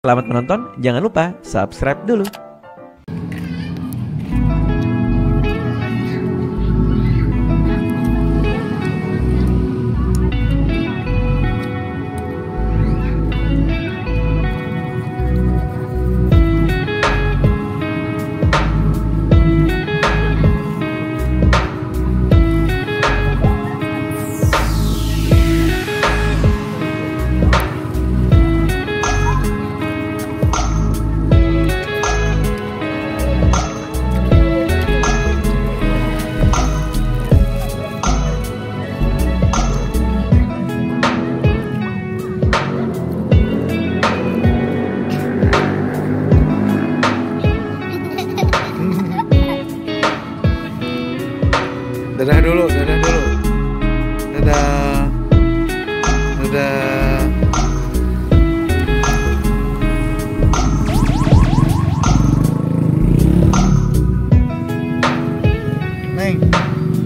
Selamat menonton, jangan lupa subscribe dulu. Dadah dulu. Dadah.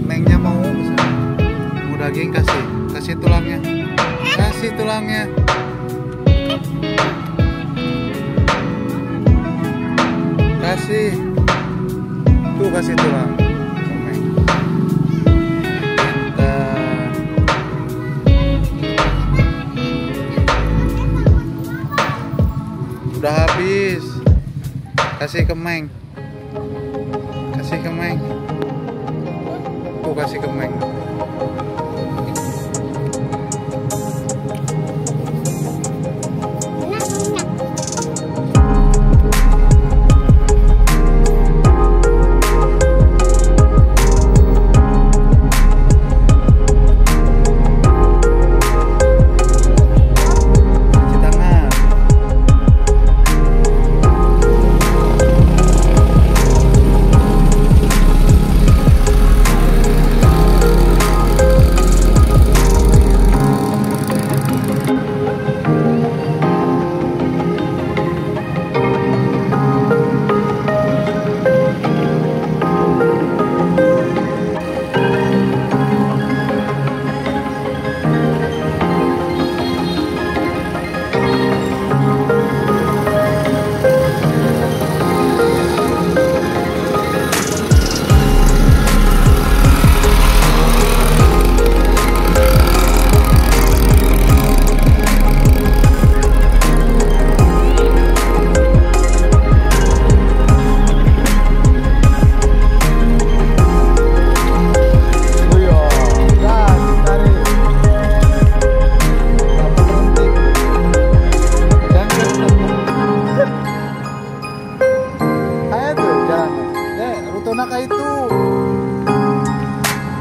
Nengnya mau daging, kasih tulangnya. Kasih tulangnya. Kasih tulang. Udah habis. Kasih ke Meng. Kasih ke Meng.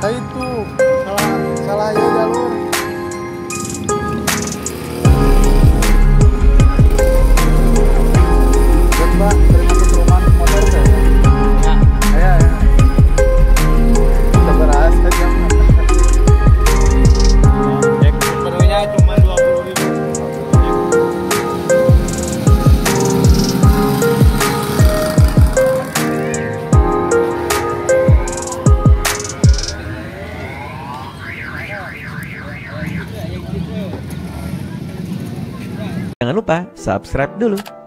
Kayak itu salah ya jalur. Coba terima ke rumah motor saya. Ya. Kita beras aja. Cek sepenuhnya cuma 20.000. Jangan lupa subscribe dulu.